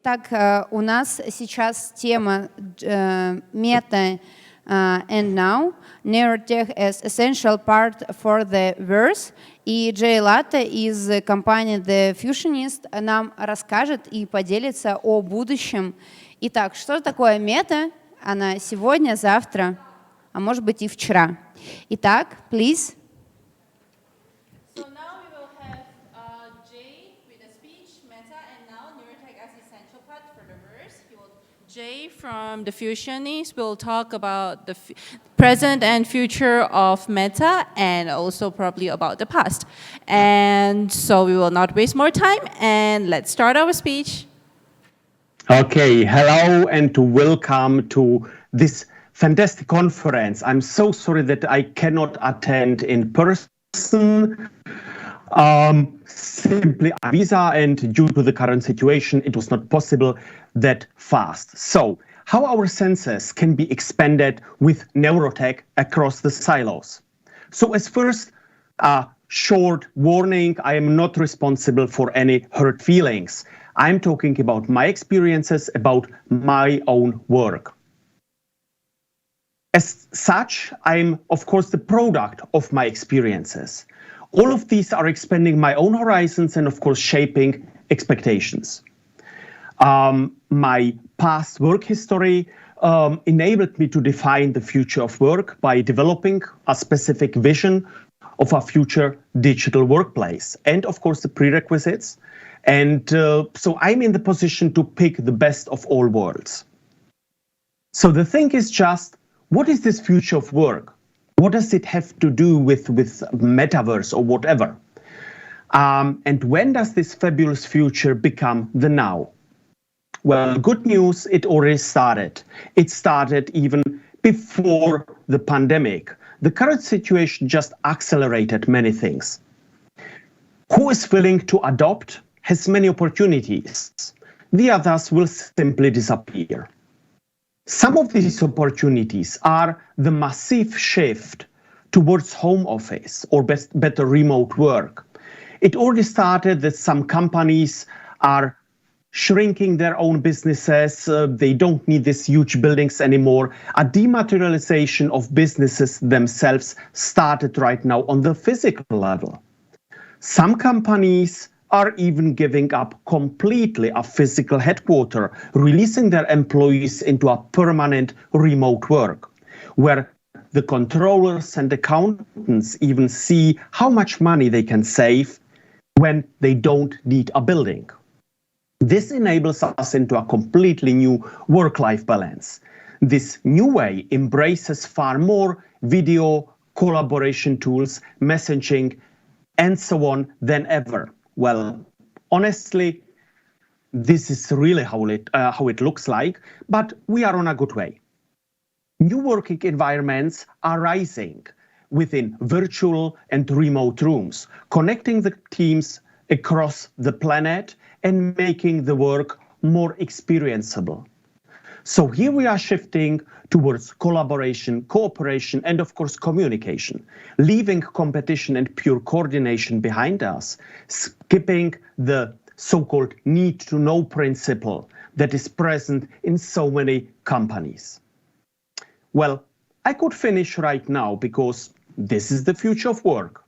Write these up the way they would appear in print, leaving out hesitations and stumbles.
Итак, у нас сейчас тема мета and now, Neurotech as essential part for the verse. И Джей Латта из компании The Fusionists нам расскажет и поделится о будущем. Итак, что такое мета? Она сегодня, завтра, а может быть и вчера. Итак, please. Jay from the Fusionists will talk about the present and future of Meta and also probably about the past. And so we will not waste more time and let's start our speech. Okay, hello and welcome to this fantastic conference. I'm so sorry that I cannot attend in person. Simply a visa, and due to the current situation, it was not possible that fast. So, how our senses can be expanded with Neurotech across the silos. So, as first, a short warning, I am not responsible for any hurt feelings. I'm talking about my experiences, about my own work. As such, I'm, of course, the product of my experiences. All of these are expanding my own horizons and, of course, shaping expectations. My past work history enabled me to define the future of work by developing a specific vision of a future digital workplace and, of course, the prerequisites. And so I'm in the position to pick the best of all worlds. So the thing is just, what is this future of work? What does it have to do with metaverse or whatever? And when does this fabulous future become the now? Well, good news, it already started. It started even before the pandemic. The current situation just accelerated many things. Who is willing to adopt has many opportunities. The others will simply disappear. Some of these opportunities are the massive shift towards home office or better remote work. It already started that some companies are shrinking their own businesses. They don't need these huge buildings anymore. A dematerialization of businesses themselves started right now on the physical level. Some companies are even giving up completely a physical headquarters, releasing their employees into a permanent remote work, where the controllers and accountants even see how much money they can save when they don't need a building. This enables us into a completely new work-life balance. This new way embraces far more video, collaboration tools, messaging, and so on than ever. Well, honestly, this is really how it looks like, but we are on a good way. New working environments are rising within virtual and remote rooms, connecting the teams across the planet and making the work more experienceable. So here we are shifting towards collaboration, cooperation, and of course communication, leaving competition and pure coordination behind us, skipping the so-called need to know principle that is present in so many companies. Well, I could finish right now because this is the future of work,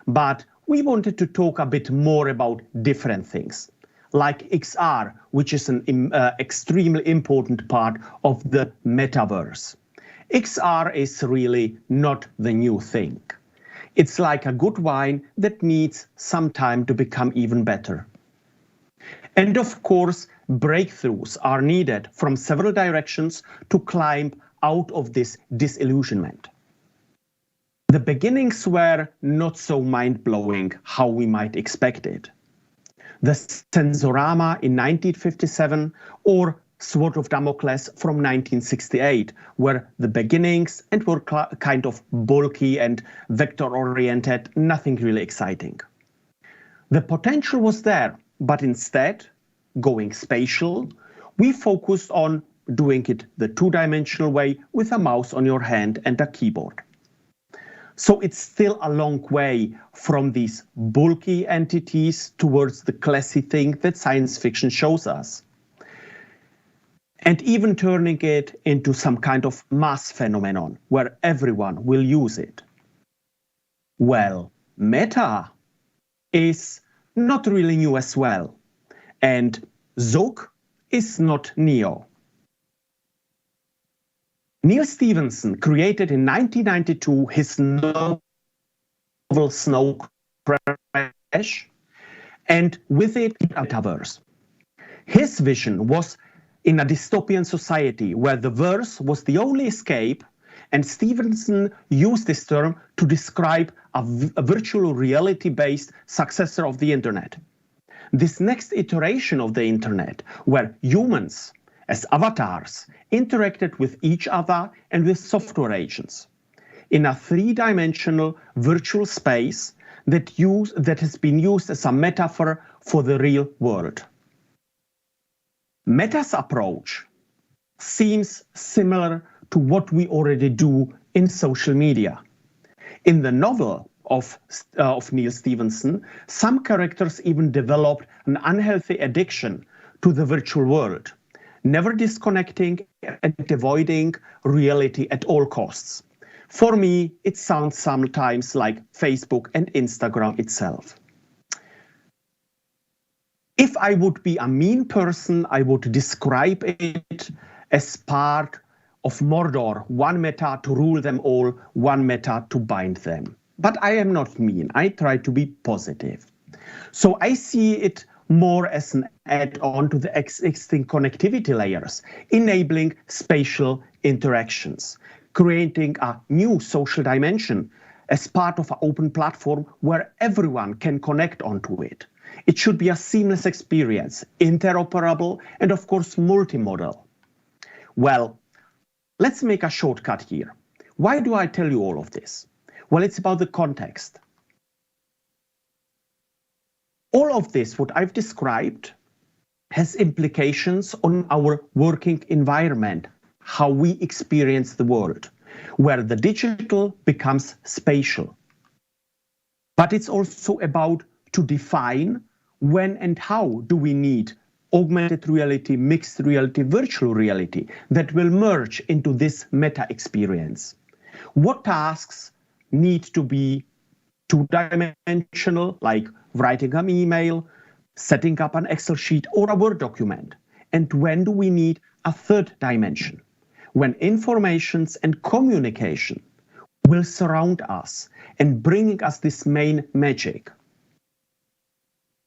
but we wanted to talk a bit more about different things, like XR, which is an extremely important part of the metaverse. XR is really not the new thing. It's like a good wine that needs some time to become even better. And of course, breakthroughs are needed from several directions to climb out of this disillusionment. The beginnings were not so mind-blowing how we might expect it. The Sensorama in 1957 or Sword of Damocles from 1968 were the beginnings and were kind of bulky and vector-oriented, nothing really exciting. The potential was there, but instead, going spatial, we focused on doing it the two-dimensional way with a mouse on your hand and a keyboard. So it's still a long way from these bulky entities towards the classy thing that science fiction shows us. and even turning it into some kind of mass phenomenon where everyone will use it. Well, Meta is not really new as well, and Zook is not neo. Neal Stephenson created in 1992 his novel Snow Crash, and with it, metaverse. His vision was in a dystopian society where the verse was the only escape, and Stephenson used this term to describe a virtual reality-based successor of the internet. This next iteration of the internet, where humans as avatars interacted with each other and with software agents in a three-dimensional virtual space that has been used as a metaphor for the real world. Meta's approach seems similar to what we already do in social media. In the novel of Neal Stephenson, some characters even developed an unhealthy addiction to the virtual world, never disconnecting and avoiding reality at all costs. For me, it sounds sometimes like Facebook and Instagram itself. If I would be a mean person, I would describe it as part of Mordor, one meta to rule them all, one meta to bind them. But I am not mean, I try to be positive. So I see it more as an add-on to the existing connectivity layers, enabling spatial interactions, creating a new social dimension as part of an open platform where everyone can connect onto it. It should be a seamless experience, interoperable, and of course, multimodal. Well, let's make a shortcut here. Why do I tell you all of this? Well, it's about the context. All of this, what I've described, has implications on our working environment, how we experience the world, where the digital becomes spatial. But it's also about to define when and how do we need augmented reality, mixed reality, virtual reality that will merge into this meta experience. What tasks need to be two-dimensional, like writing an email, setting up an Excel sheet or a Word document? And when do we need a third dimension? When informations and communication will surround us and bring us this main magic.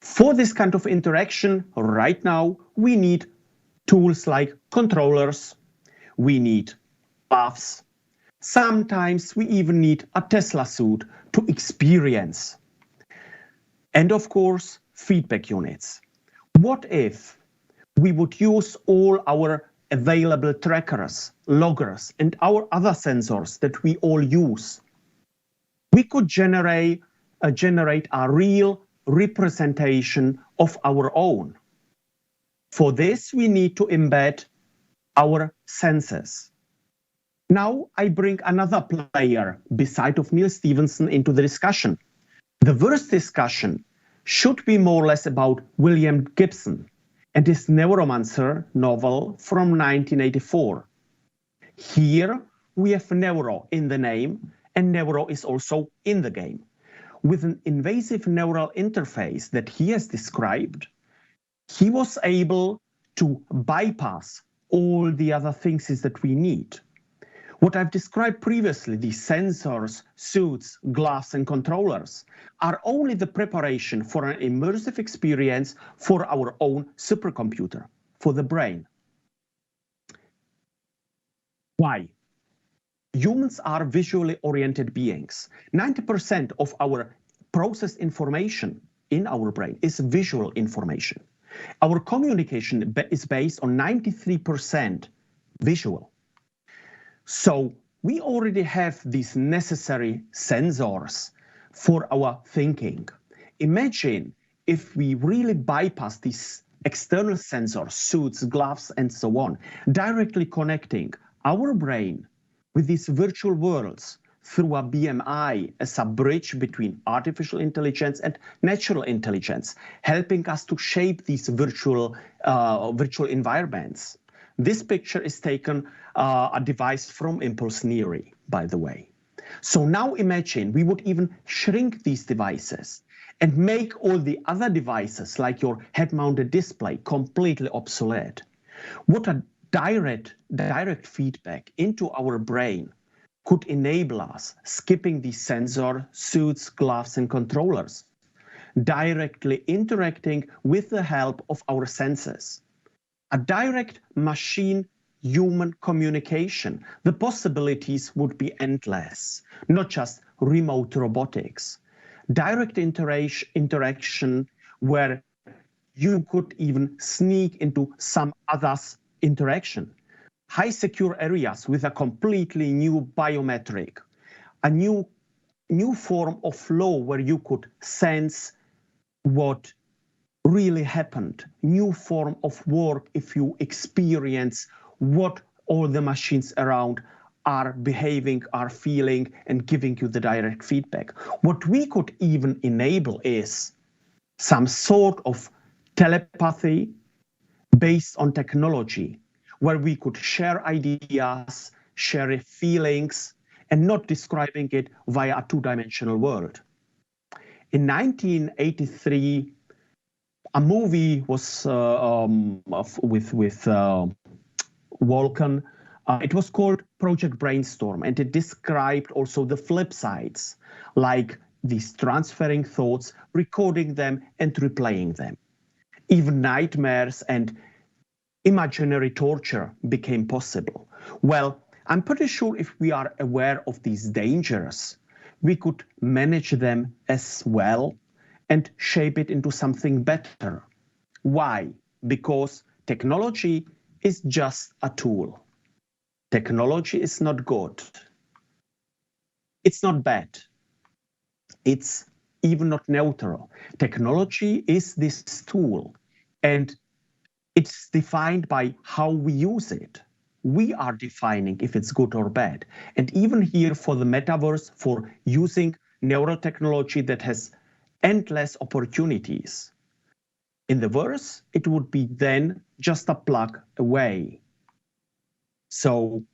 For this kind of interaction, right now, we need tools like controllers, we need buffs, sometimes we even need a Tesla suit to experience. And of course, feedback units. What if we would use all our available trackers, loggers, and our other sensors that we all use? We could generate a real representation of our own. For this, we need to embed our senses. Now I bring another player beside of Neal Stephenson into the discussion. The first discussion should be more or less about William Gibson and his Neuromancer novel from 1984. Here we have neuro in the name, and neuro is also in the game. With an invasive neural interface that he has described, he was able to bypass all the other things that we need. What I've described previously, these sensors, suits, gloves, and controllers, are only the preparation for an immersive experience for our own supercomputer, for the brain. Why? Humans are visually oriented beings. 90% of our processed information in our brain is visual information. Our communication is based on 93% visual. So we already have these necessary sensors for our thinking. Imagine if we really bypass these external sensors, suits, gloves, and so on, directly connecting our brain with these virtual worlds through a BMI as a bridge between artificial intelligence and natural intelligence, helping us to shape these virtual environments. This picture is taken a device from Impulse Neary, by the way. So now imagine we would even shrink these devices and make all the other devices, like your head-mounted display, completely obsolete. What a direct feedback into our brain could enable us, skipping the sensor, suits, gloves, and controllers, directly interacting with the help of our senses. A direct machine-human communication. The possibilities would be endless, not just remote robotics. Direct interaction where you could even sneak into some other's interaction. High secure areas with a completely new biometric, a new form of law where you could sense what really happened, new form of work if you experience what all the machines around are behaving, are feeling, and giving you the direct feedback. What we could even enable is some sort of telepathy based on technology, where we could share ideas, share feelings, and not describing it via a two-dimensional world. In 1983, a movie was with Vulcan. It was called Project Brainstorm, and it described also the flip sides, like these transferring thoughts, recording them, and replaying them. Even nightmares and imaginary torture became possible. Well, I'm pretty sure if we are aware of these dangers, we could manage them as well and shape it into something better. Why? Because technology is just a tool. Technology is not good. It's not bad. It's even not neutral. Technology is this tool, and it's defined by how we use it. We are defining if it's good or bad. And even here for the metaverse, for using neurotechnology that has endless opportunities, in the verse, it would be then just a plug away. So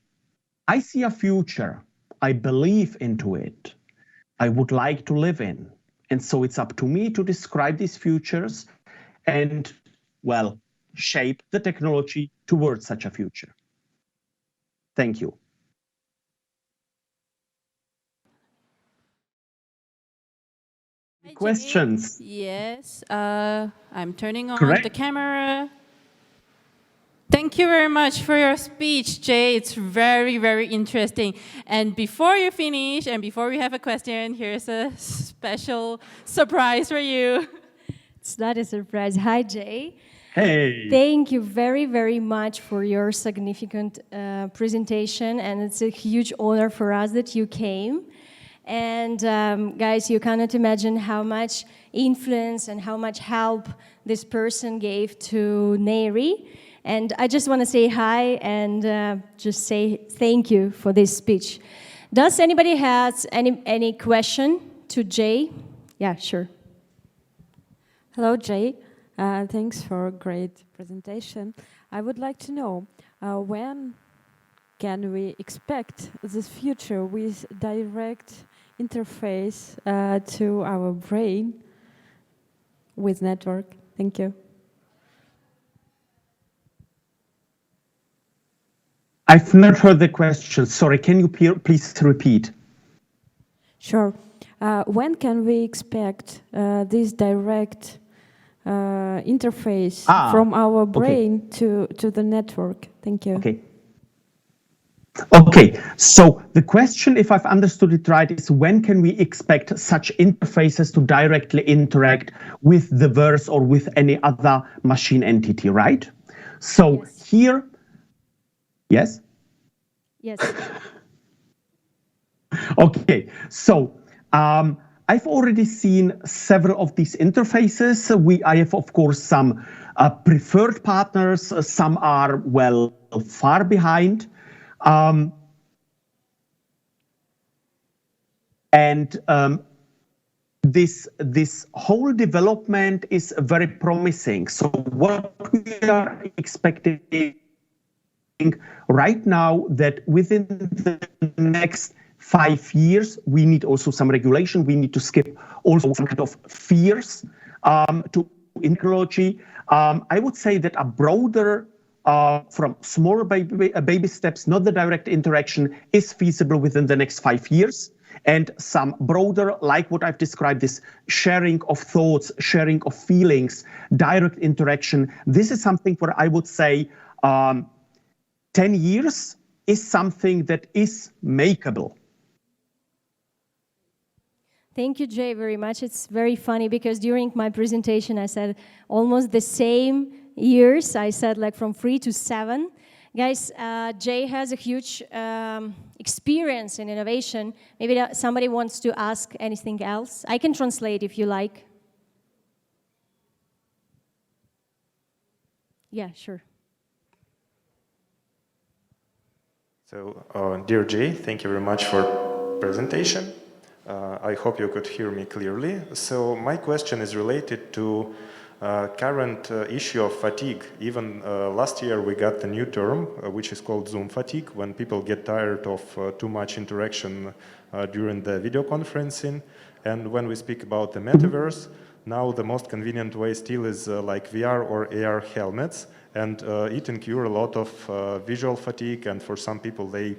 I see a future. I believe into it. I would like to live in. And so it's up to me to describe these futures and, well, shape the technology towards such a future. Thank you. Hi, Jay. Questions? Yes, I'm turning on Correct. the camera. Thank you very much for your speech, Jay. It's very, very interesting. And before you finish and before we have a question, here's a special surprise for you. It's not a surprise. Hi, Jay. Hey. Thank you very, very much for your significant presentation, and it's a huge honor for us that you came. And guys, you cannot imagine how much influence and how much help this person gave to Neary. And I just want to say hi and just say thank you for this speech. Does anybody has any question to Jay? Yeah, sure. Hello, Jay. Thanks for a great presentation. I would like to know when can we expect this future with direct interface to our brain with network? Thank you. I've not heard the question. Sorry, can you please repeat? Sure. When can we expect this direct interface from our brain to the network? Thank you. Okay. Okay, so the question, if I've understood it right, is when can we expect such interfaces to directly interact with the verse or with any other machine entity, right? So Yes. Here, yes? Yes. Okay, so I've already seen several of these interfaces. I have, of course, some preferred partners. Some are, well, far behind. This whole development is very promising. So what we are expecting right now that within the next 5 years, we need also some regulation. We need to skip also some kind of fears to technology. I would say that a broader, from smaller baby steps, not the direct interaction, is feasible within the next 5 years. And some broader, like what I've described, this sharing of thoughts, sharing of feelings, direct interaction. This is something where I would say 10 years is something that is makeable. Thank you, Jay, very much. It's very funny because during my presentation, I said almost the same years. I said like from 3 to 7. Guys, Jay has a huge experience in innovation. Maybe somebody wants to ask anything else. I can translate if you like. Yeah, sure. So, dear Jay, thank you very much for presentation. I hope you could hear me clearly. So my question is related to current issue of fatigue. Even last year we got the new term, which is called Zoom fatigue, when people get tired of too much interaction during the video conferencing. And when we speak about the metaverse, now the most convenient way still is like VR or AR helmets, and it incur a lot of visual fatigue, and for some people they,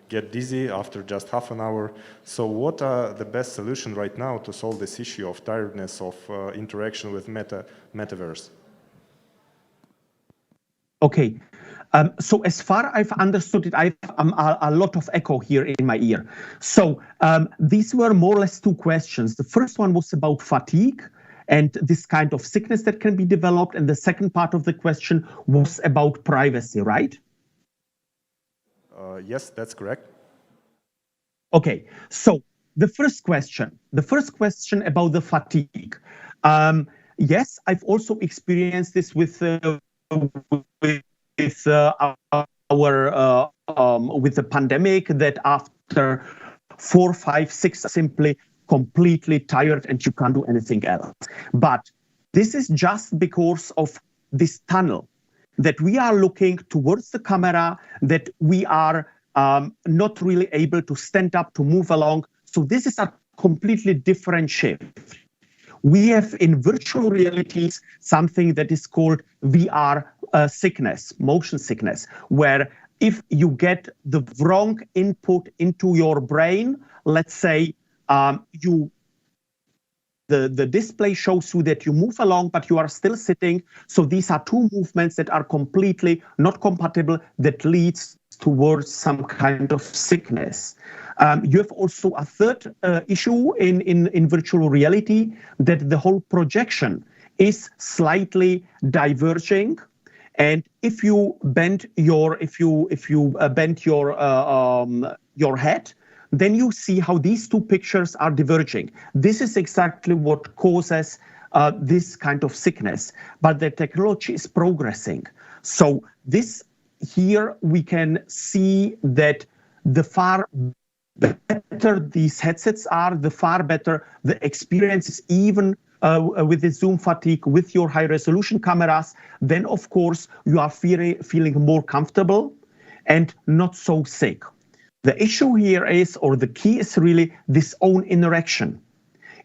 get dizzy after just half an hour. So what are the best solutions right now to solve this issue of tiredness of interaction with metaverse? Okay, so as far I've understood it, I've a lot of echo here in my ear. So these were more or less two questions. The first one was about fatigue and this kind of sickness that can be developed. And the second part of the question was about privacy, right? Yes, that's correct. Okay, so the first question about the fatigue. Yes, I've also experienced this with the pandemic, that after 4, 5, 6, simply completely tired and you can't do anything else. But this is just because of this tunnel, that we are looking towards the camera, that we are not really able to stand up, to move along. So this is a completely different shift. We have in virtual realities something that is called VR sickness, motion sickness, where if you get the wrong input into your brain, let's say the display shows you that you move along, but you are still sitting. So these are two movements that are completely not compatible, that leads towards some kind of sickness. You have also a third issue in virtual reality, that the whole projection is slightly diverging. And if you bend your your head, then you see how these two pictures are diverging. This is exactly what causes this kind of sickness. But the technology is progressing. So this here we can see that the far better these headsets are, the far better the experience is, even with the Zoom fatigue, with your high resolution cameras, then of course you are feeling more comfortable and not so sick. The issue here is, or the key is really this own interaction.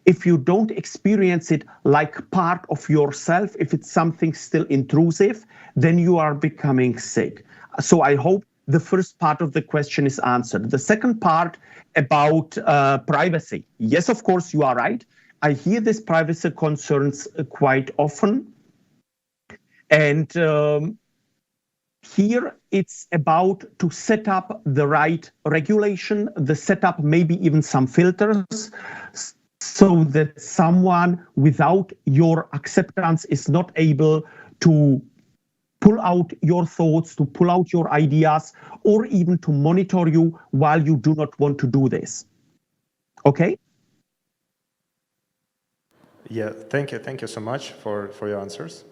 If you don't experience it like part of yourself, if it's something still intrusive, then you are becoming sick. So I hope the first part of the question is answered. The second part about privacy. Yes, of course, you are right. I hear these privacy concerns quite often. And here it's about to set up the right regulation, the setup, maybe even some filters, so that someone without your acceptance is not able to pull out your thoughts, to pull out your ideas, or even to monitor you while you do not want to do this. Okay? Yeah, thank you. Thank you so much for your answers.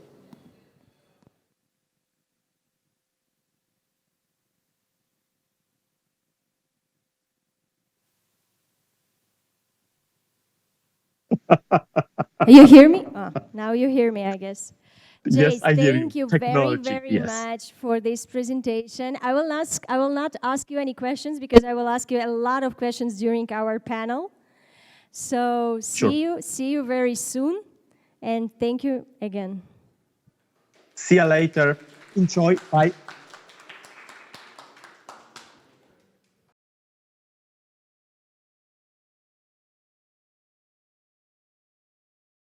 You hear me? Oh, now you hear me, I guess. Yes, I hear you. Thank you Technology, very yes. much for this presentation. I will not ask you any questions because I will ask you a lot of questions during our panel. So Sure. see you very soon, and thank you again. See you later. Enjoy. Bye.